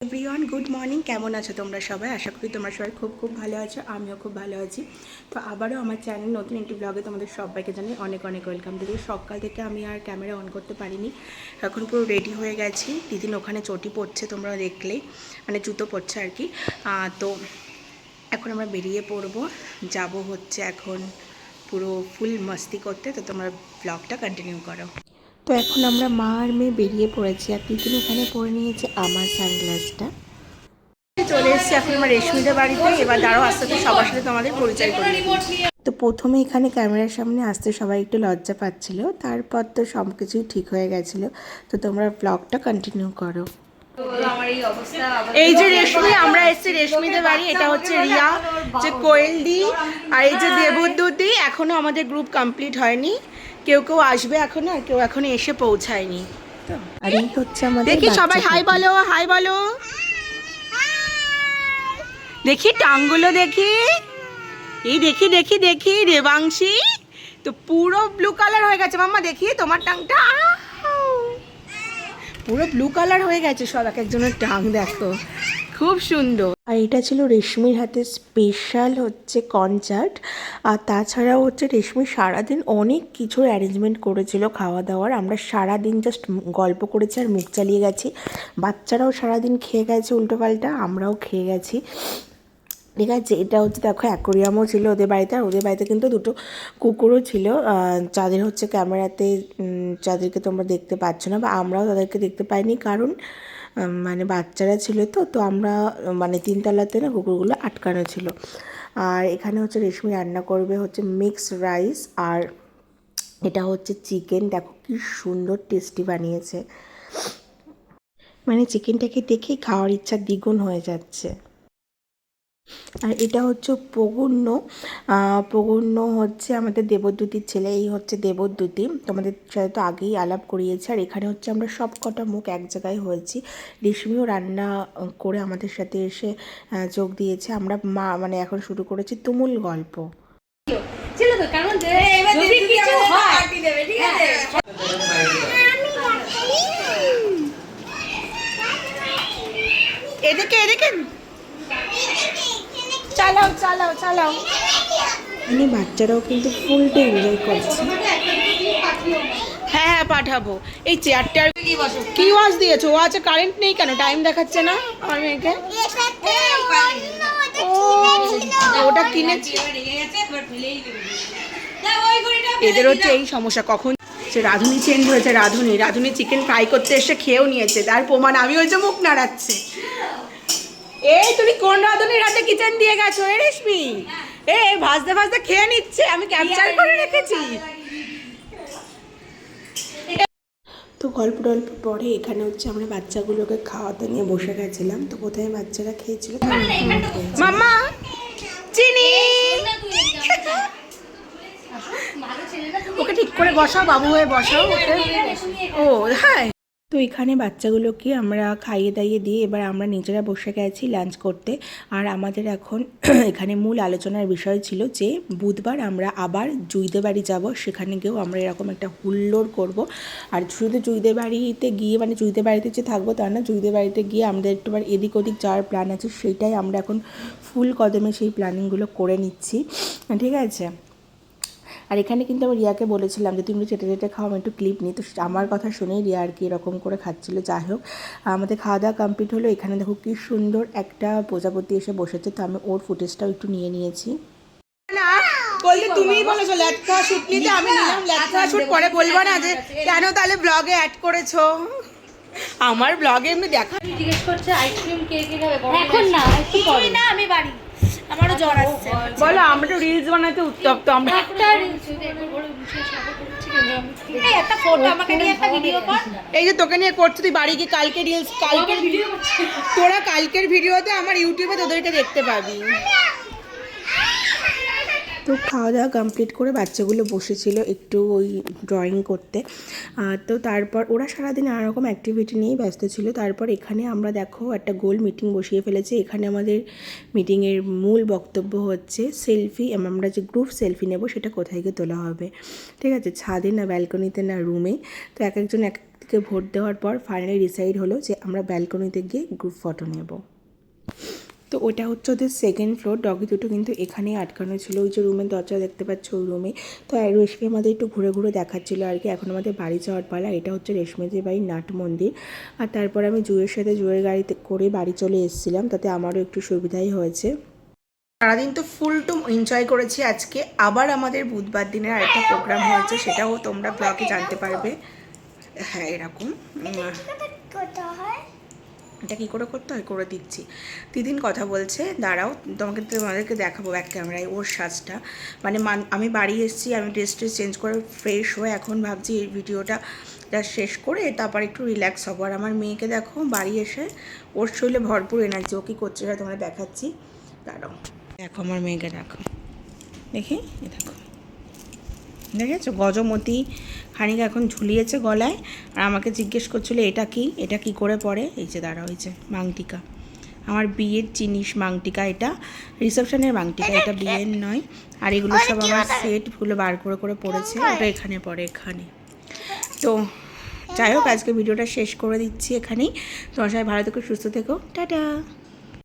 Everyone good morning. কেমন আছো তোমরা সবাই? আশা করি তোমরা সবাই খুব খুব ভালো আছো। আমিও খুব ভালো আছি। তো আবারও আমার চ্যানেল নতুন একটি ব্লগে তোমাদের সবাইকে জানাই অনেক অনেক ওয়েলকাম। দিদি সকাল থেকে আমি আর ক্যামেরা অন করতে পারিনি, এখন পুরো রেডি হয়ে গেছি। দিদিন ওখানে চটি পড়ছে, তোমরা দেখলেই, মানে জুতো পড়ছে আর কি। তো এখন আমরা বেরিয়ে পড়বো, যাব হচ্ছে এখন পুরো ফুল মস্তি করতে। তো তোমরা ব্লগটা কন্টিনিউ করো। তো এখন আমরা মা আর মেয়ে বেরিয়ে পড়েছি, আর তিতিন এখানে পরে নিয়েছে আমার সানগ্লাসটা। চলে এসেছি এখন আমার রেশমিদের বাড়িতে। এবার দাঁড়াও, আস্তে আস্তে সবার সাথে তোমাদের পরিচয় করে দিই। তো প্রথমে এখানে ক্যামেরার সামনে আসতে সবাই একটু লজ্জা পাচ্ছিল, তারপর তো সব কিছুই ঠিক হয়ে গেছিলো। তো তোমরা ব্লগটা কন্টিনিউ করো। এই যে রেশমি, আমরা এসেছি রেশমিদের বাড়ি। এটা হচ্ছে রিয়া, যে কোয়েলদি, আর এই যে দেবুদ্দুতি। এখনো আমাদের গ্রুপ কমপ্লিট হয়নি, কেউ কেউ আসবে এখনো, আর কেউ এখনো এসে পৌঁছায়নি। আর এই হচ্ছে আমাদের, দেখি সবাই হাই বলো, হাই বলো, দেখি টাঙ্গুলো, দেখি এই দেখি দেখি দেখি দেবাংশী তো পুরো ব্লু কালার হয়ে গেছে। মাম্মা দেখি তোমার টাংটা, পুরো ব্লু কালার হয়ে গেছে। সব এক একজনের টাং দেখো, খুব সুন্দর। আর এটা ছিল রেশমির হাতে স্পেশাল হচ্ছে কনসার্ট। আর তাছাড়াও হচ্ছে রেশমি সারাদিন অনেক কিছুর অ্যারেঞ্জমেন্ট করেছিল খাওয়া দাওয়ার। আমরা সারাদিন জাস্ট গল্প করেছি আর মুখ চালিয়ে গেছি। বাচ্চারাও সারাদিন খেয়ে গেছে উল্টোপাল্টা, আমরাও খেয়ে গেছি। ঠিক আছে, এটা হচ্ছে দেখো অ্যাকোরিয়ামও ছিল ওদের বাড়িতে। আর ওদের বাড়িতে কিন্তু দুটো কুকুরও ছিল, যাদের হচ্ছে ক্যামেরাতে, যাদেরকে তোমরা দেখতে পাচ্ছ না, বা আমরাও তাদেরকে দেখতে পাইনি, কারণ মানে বাচ্চারা ছিল। তো আমরা মানে 3তলাতে না কুকুরগুলো আটকানো ছিল। আর এখানে হচ্ছে রেশমি রান্না করবে হচ্ছে মিক্সড রাইস, আর এটা হচ্ছে চিকেন। দেখো কি সুন্দর টেস্টি বানিয়েছে, মানে চিকেনটাকে দেখেই খাওয়ার ইচ্ছা দ্বিগুণ হয়ে যাচ্ছে। আর এটা হচ্ছে পগুণ্য। পগুণ্য হচ্ছে আমাদের দেবদ্যুতির ছেলে। এই হচ্ছে দেবদ্যুতি, তোমাদের সাথে তো আগেই আলাপ করিয়েছে। আর এখানে হচ্ছে আমরা সব কটা মুখ এক জায়গায় হয়েছি। রেশমিও রান্না করে আমাদের সাথে এসে যোগ দিয়েছে। আমরা মানে এখন শুরু করেছি তুমুল গল্প। এদিকে এদিকে চালাও চালাও চালাও। মানে বাচ্চারাও কিন্তু ফুলটা এনজয় করছে। হ্যাঁ হ্যাঁ পাঠাবো। এই চেয়ারটার কি ওয়াচ দিয়েছো? ও আছে, কারেন্ট নেই কেন? টাইম দেখাচ্ছে না আমার মেয়েকে। ওটা কিনেছি। এদের হচ্ছে এই সমস্যা, কখন সে রাঁধুনি চেঞ্জ হয়েছে। রাঁধুনি চিকেন ফ্রাই করতে এসে খেয়েও নিয়েছে, তার প্রমাণ আমি হচ্ছে মুখ নাড়াচ্ছে। এই তুমি কোন রাঁধুনির হাতে কিচেন দিয়ে গেছো এ রেশমি? ভাজতে ভাজতে খেয়ে নিচ্ছে, আমি ক্যাপচার করে রেখেছি। তো গল্প টল্প পরে এখানে হচ্ছে আমরা বাচ্চাগুলোকে খাওয়াতে নিয়ে বসে গেছিলাম। তো কোথায় বাচ্চারা খেয়েছিল, মাম্মা চিনি, ওকে ঠিক করে বসাও, বাবু হয়ে বসাও ওকে। ও হ্যাঁ। তো এখানে বাচ্চাগুলোকে আমরা খাইয়ে দাইয়ে দিয়ে এবার আমরা নিজেরা বসে গেছি লাঞ্চ করতে। আর আমাদের এখন এখানে মূল আলোচনার বিষয় ছিল যে বুধবার আমরা আবার জুইদের বাড়ি যাব, সেখানে গিয়েও আমরা এরকম একটা হুল্লোড় করব। আর শুধু জুইদের বাড়িতে গিয়ে, মানে জুইদের বাড়িতে যে থাকবো তা না, জুইদের বাড়িতে গিয়ে আমাদের একটুবার এদিক ওদিক যাওয়ার প্ল্যান আছে। সেটাই আমরা এখন ফুল কদমে সেই প্ল্যানিংগুলো করে নিচ্ছি, ঠিক আছে। আর এখানে কিন্তু আমি রিয়াকে বলেছিলাম যে তুমি চেটে চেটে খাও, আমি একটু ক্লিপ নিই। তো আমার কথা শুনেই রিয়া আর কি এরকম করে খাচ্ছিল। যাই হোক, আমাদের খাওয়া দাওয়া কমপ্লিট হলো। এখানে দেখো কি সুন্দর একটা প্রজাপতি এসে বসেছে, তো আমি ওর ফুটেজটাও একটু নিয়ে নিয়েছি। না বলতে তুমিই বলেছো ল্যাটকা শুট নিতে, আমি নিলাম ল্যাটকা শুট। পরে বলবো না যে কেন তাহলে ব্লগে অ্যাড করেছো। আমার ব্লগে এমনি দেখা জিজ্ঞেস করছে আইসক্রিম কে কে খাবে। এখন না, কি করবে না, আমি বাড়ি, আমারও জ্বর আসছে। বলো, আমরা তো রিলস বানাতে উত্তপ্ত। আমরা একটা রিলস এই একটা ফটো আমাকে নিয়ে একটা ভিডিও কর। এই যে তোকে নিয়ে করছি, তুই বাড়ি গিয়ে কালকে রিলস, কালকের ভিডিও, তোরা কালকের ভিডিওতে আমার ইউটিউবে তোদেরকে দেখতে পাবি। তো খাওয়া দাওয়া কমপ্লিট করে বাচ্চাগুলো বসেছিল একটু ওই ড্রয়িং করতে। তো তারপর ওরা সারাদিন নানা রকম অ্যাক্টিভিটি নিয়েই ব্যস্ত ছিল। তারপর এখানে আমরা দেখো একটা গোল মিটিং বসিয়ে ফেলেছি। এখানে আমাদের মিটিংয়ের মূল বক্তব্য হচ্ছে সেলফি, আমরা যে গ্রুপ সেলফি নেব সেটা কোথায় গিয়ে তোলা হবে, ঠিক আছে, ছাদে না ব্যালকনিতে না রুমে। তো এক একজন এক থেকে ভোট দেওয়ার পর ফাইনালি ডিসাইড হলো যে আমরা ব্যালকনিতে গিয়ে গ্রুপ ফটো নেব। তো ওটা হচ্ছে ওদের সেকেন্ড ফ্লোর। ডগি দুটো কিন্তু এখানেই আটকানো ছিল, ওই যে রুমের দরজা দেখতে পাচ্ছ ওই রুমে। তো রেশমি আমাদের একটু ঘুরে ঘুরে দেখাচ্ছিলো আর কি। এখন আমাদের বাড়ি যাওয়ার পালা। এটা হচ্ছে রেশমিদের বাড়ির নাট মন্দির। আর তারপর আমি জুয়ের সাথে জুয়ের গাড়িতে করে বাড়ি চলে এসেছিলাম, তাতে আমারও একটু সুবিধাই হয়েছে। সারাদিন তো ফুল টু এনজয় করেছি। আজকে আবার আমাদের বুধবার দিনের আরেকটা প্রোগ্রাম হয়েছে, সেটাও তোমরা ব্লগে জানতে পারবে। হ্যাঁ এরকম এটা কী করে করতে হয় করে দিচ্ছি। দিদিন কথা বলছে, দাঁড়াও তোমাদেরকে দেখাবো ব্যাক ক্যামেরায় ওর সাজটা। মানে আমি বাড়ি এসেছি, আমি ড্রেস চেঞ্জ করে ফ্রেশ হয়ে এখন ভাবছি এই ভিডিওটা শেষ করে তারপর একটু রিল্যাক্স হবো। আর আমার মেয়েকে দেখো বাড়ি এসে ওর শরীরে ভরপুর এনার্জি, ও কী করছে সেটা তোমরা দেখাচ্ছি। দাঁড়াও দেখো আমার মেয়েকে, দেখো দেখি দেখো, দেখেছো গজমতি খানিক এখন ঝুলিয়েছে গলায়। আর আমাকে জিজ্ঞেস করছিল এটা কি করে পরে। এই যে দাঁড়াও, এই যে মাংটিকা, আমার বিয়ের জিনিস মাংটিকা, এটা রিসেপশনের মাংটিকা, এটা বিয়ের নয়। আর এগুলো সব আমার সেটগুলো বার করে করে পড়েছে, ওটা এখানে পড়ে এখানে। তো যাই হোক আজকে ভিডিওটা শেষ করে দিচ্ছি এখানেই। তোমার সবাই ভালো থেকো, সুস্থ থেকো, টাটা।